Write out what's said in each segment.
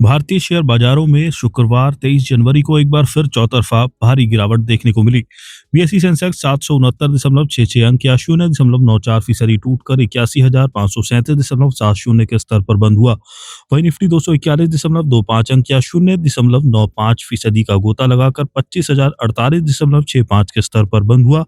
भारतीय शेयर बाजारों में शुक्रवार 23 जनवरी को एक बार फिर चौतरफा भारी गिरावट देखने को मिली। बीएसई सेंसेक्स 769.66 अंक या 0.94% टूटकर 81,537.70 के स्तर पर बंद हुआ। वहीं निफ्टी 241.25 अंक या 0.95% का गोता लगाकर 25,048.65 के स्तर पर बंद हुआ।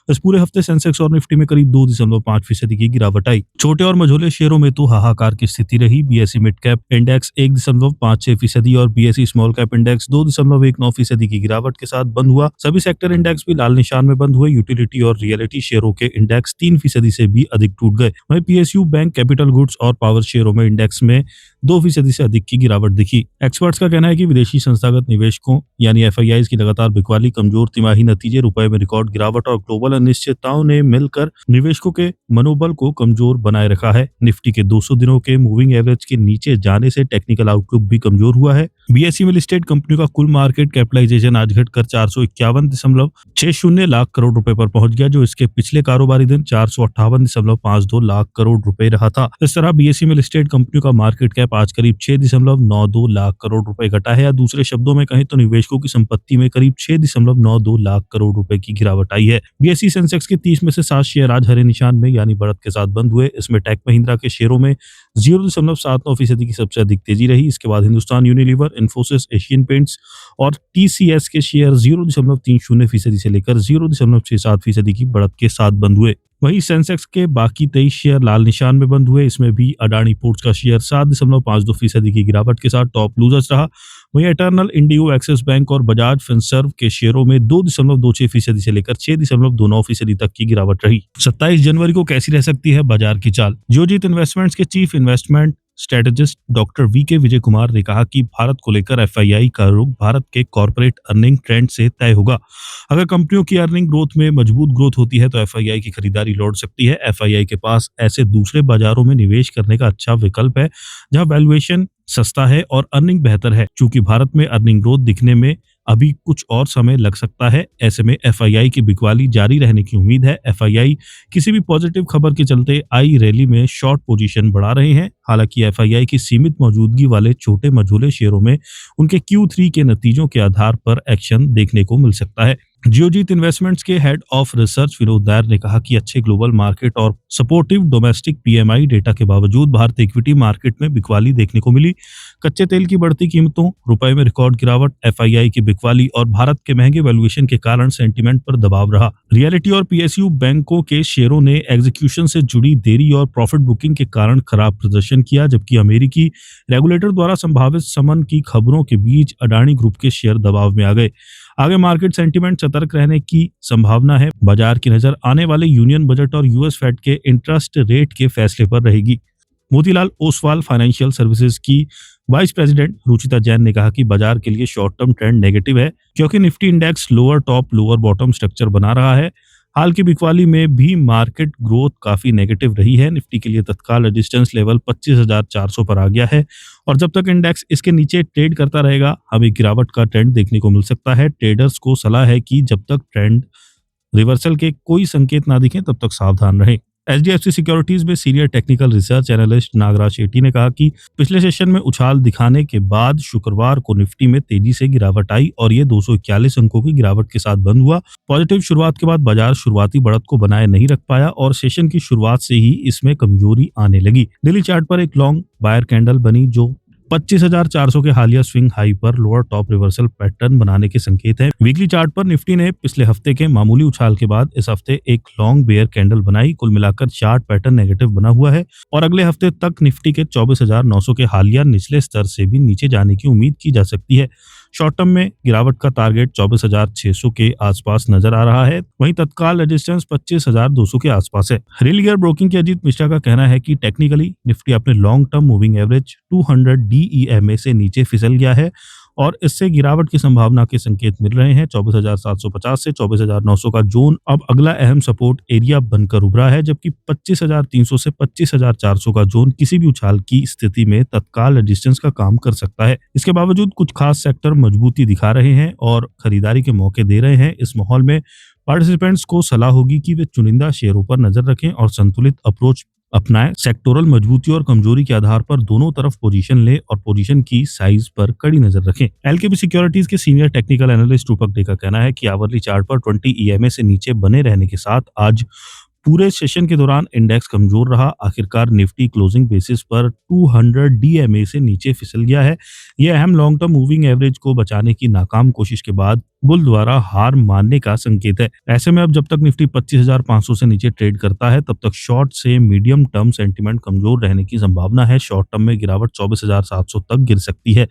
इस पूरे हफ्ते सेंसेक्स और निफ्टी में करीब 2.5% की गिरावट आई। छोटे और मझोले शेयरों में तो हाहाकार की स्थिति रही। बीएसई मिड कैप इंडेक्स 1.56% और बीएसई स्मॉल कैप इंडेक्स 2.19% की गिरावट के साथ बंद हुआ। सभी सेक्टर इंडेक्स भी लाल निशान में बंद हुए। यूटिलिटी और रियलिटी शेयरों के इंडेक्स 3% से भी अधिक टूट गए। वहीं पीएसयू बैंक, कैपिटल गुड्स और पावर शेयरों में इंडेक्स में 2% से अधिक की गिरावट दिखी। एक्सपर्ट्स का कहना है कि विदेशी संस्थागत निवेशकों यानी एफआईआईज की लगातार बिकवाली, कमजोर तिमाही नतीजे, रुपए में रिकॉर्ड गिरावट और ग्लोबल अनिश्चितताओं ने मिलकर निवेशकों के मनोबल को कमजोर बनाए रखा है। निफ्टी के 200 दिनों के मूविंग एवरेज के नीचे जाने से टेक्निकल आउटलुक भी कमजोर हुआ है। बीएसई में लिस्टेड कंपनियों का कुल मार्केट कैपिटलाइजेशन आज घटकर 451.60 लाख करोड़ रुपए पर पहुंच गया, जो इसके पिछले कारोबारी दिन 458.52 लाख करोड़ रुपए रहा था। इस तरह बीएसई में लिस्टेड कंपनियों का मार्केट कैप आज करीब 6.92 लाख करोड़ रुपए घटा है, या दूसरे शब्दों में कहें तो निवेशकों की संपत्ति में करीब 6.92 लाख करोड़ रुपए की गिरावट आई है। बीएसई सेंसेक्स के 30 में से 7 शेयर आज हरे निशान में यानी बढ़त के साथ बंद हुए। इसमें टेक महिंद्रा के शेयरों में 0.79% की सबसे अधिक तेजी रही। इसके बाद Hindustan Unilever, Infosys, Asian paints और टीसीएस के शेयर 0.30% से लेकर 0.67% की बढ़त के साथ बंद हुए। वहीं सेंसेक्स के बाकी 23 शेयर लाल निशान में बंद हुए। इसमें भी अडानी पोर्ट्स का शेयर 7.52% की गिरावट के साथ टॉप लूजर्स रहा। वहीं एटर्नल, इंडिगो, एक्सिस बैंक और बजाज फिनसर्व के शेयरों में 2.26% से लेकर 6.29% तक की गिरावट रही। 27 जनवरी को कैसी रह सकती है बाजार की चाल? जियोजीत इन्वेस्टमेंट्स के chief investment strategist doctor VK Vijay Kumar ने कहा कि भारत को लेकर एफआईआई का रुख भारत के कॉर्पोरेट अर्निंग ट्रेंड से तय होगा। अगर कंपनियों की अर्निंग ग्रोथ में मजबूत ग्रोथ होती है तो एफआईआई की खरीदारी लौट सकती है। एफआईआई के पास ऐसे दूसरे बाजारों में निवेश करने का अच्छा विकल्प है जहां वैल्यूएशन सस्ता है और अर्निंग बेहतर है। चूंकि भारत में अर्निंग ग्रोथ दिखने में अभी कुछ और समय लग सकता है, ऐसे में एफआईआई की बिकवाली जारी रहने की उम्मीद है। एफआईआई किसी भी पॉजिटिव खबर के चलते आई रैली में शॉर्ट पोजीशन बढ़ा रहे हैं। हालांकि एफआईआई की सीमित मौजूदगी वाले छोटे मझोले शेयरों में उनके Q3 के नतीजों के आधार पर एक्शन देखने को मिल सकता है। जियोजीत इन्वेस्टमेंट्स के हेड ऑफ रिसर्च विनोद दायर ने कहा कि अच्छे ग्लोबल मार्केट और सपोर्टिव डोमेस्टिक पीएमआई डेटा के बावजूद भारतीय इक्विटी मार्केट में बिकवाली देखने को मिली। कच्चे तेल की बढ़ती कीमतों, रुपए में रिकॉर्ड गिरावट, एफआईआई की बिकवाली और भारत के महंगे वैल्यूएशन के कारण सेंटीमेंट पर दबाव रहा। रियलिटी और पीएसयू बैंकों के शेयरों ने एग्जीक्यूशन से जुड़ी देरी और प्रॉफिट बुकिंग के कारण खराब प्रदर्शन किया, जबकि अमेरिकी रेगुलेटर द्वारा संभावित समन की खबरों के बीच अडानी ग्रुप के शेयर दबाव में आ गए। आगे मार्केट सेंटीमेंट सतर्क रहने की संभावना है। बाजार की नजर आने वाले यूनियन बजट और यूएस फेड के इंटरेस्ट रेट के फैसले पर रहेगी। मोतीलाल ओसवाल फाइनेंशियल सर्विसेज की वाइस प्रेसिडेंट रुचिता जैन ने कहा कि बाजार के लिए शॉर्ट टर्म ट्रेंड नेगेटिव है, क्योंकि Nifty index lower top lower bottom structure बना रहा है। हाल की बिकवाली में भी मार्केट ग्रोथ काफी नेगेटिव रही है। निफ्टी के लिए तत्काल रेजिस्टेंस लेवल 25,400 पर आ गया है और जब तक इंडेक्स इसके नीचे ट्रेड करता रहेगा हमें गिरावट का ट्रेंड देखने को मिल सकता है। ट्रेडर्स को सलाह है कि जब तक ट्रेंड रिवर्सल के कोई संकेत ना दिखें तब तक सावधान रहें। एचडीएफसी सिक्योरिटीज में senior technical research analyst Nagaraj Shetty ने कहा कि पिछले सेशन में उछाल दिखाने के बाद शुक्रवार को निफ्टी में तेजी से गिरावट आई और ये 241 अंकों की गिरावट के साथ बंद हुआ। पॉजिटिव शुरुआत के बाद बाजार शुरुआती बढ़त को बनाए नहीं रख पाया और सेशन की शुरुआत से ही इसमें कमजोरी आने लगी। डेली चार्ट पर एक लॉन्ग बायर कैंडल बनी जो 25,400 के हालिया स्विंग हाई पर लोअर टॉप रिवर्सल पैटर्न बनाने के संकेत है। वीकली चार्ट पर निफ्टी ने पिछले हफ्ते के मामूली उछाल के बाद इस हफ्ते एक लॉन्ग बेयर कैंडल बनाई। कुल मिलाकर चार्ट पैटर्न नेगेटिव बना हुआ है और अगले हफ्ते तक निफ्टी के 24,900 के हालिया निचले स्तर से भी नीचे जाने की उम्मीद की जा सकती है। शॉर्ट टर्म में गिरावट का टारगेट 24,600 के आसपास नजर आ रहा है। वहीं तत्काल रेजिस्टेंस 25,200 के आसपास है। रिलीगर ब्रोकिंग के अजीत मिश्रा का कहना है कि टेक्निकली निफ्टी अपने long term moving average 200 DEMA से नीचे फिसल गया है और इससे गिरावट की संभावना के संकेत मिल रहे हैं। 24,750 से 24,900 का जोन अब अगला अहम सपोर्ट एरिया बनकर उभरा है, जबकि 25,300 से 25,400 का जोन किसी भी उछाल की स्थिति में तत्काल रेजिस्टेंस का काम कर सकता है। इसके बावजूद कुछ खास सेक्टर मजबूती दिखा रहे हैं और खरीदारी के मौके दे रहे हैं। इस माहौल में पार्टिसिपेंट्स को सलाह होगी कि वे चुनिंदा शेयरों पर नजर रखें और संतुलित अप्रोच अपनाएं। सेक्टोरल मजबूती और कमजोरी के आधार पर दोनों तरफ पोजीशन ले और पोजीशन की साइज पर कड़ी नजर रखें। एलकेबी सिक्योरिटीज के सीनियर टेक्निकल एनालिस्ट रूपक डे का कहना है कि आवरली चार्ट पर 20 ईएमए से नीचे बने रहने के साथ आज पूरे सेशन के दौरान इंडेक्स कमजोर रहा। आखिरकार निफ्टी क्लोजिंग बेसिस पर 200 डीएमए से नीचे फिसल गया है। यह अहम लॉन्ग टर्म मूविंग एवरेज को बचाने की नाकाम कोशिश के बाद बुल द्वारा हार मानने का संकेत है। ऐसे में अब जब तक निफ्टी 25,500 से नीचे ट्रेड करता है तब तक शॉर्ट से मीडियम टर्म सेंटीमेंट कमजोर रहने की संभावना है। शॉर्ट टर्म में गिरावट 24,700 तक गिर सकती है।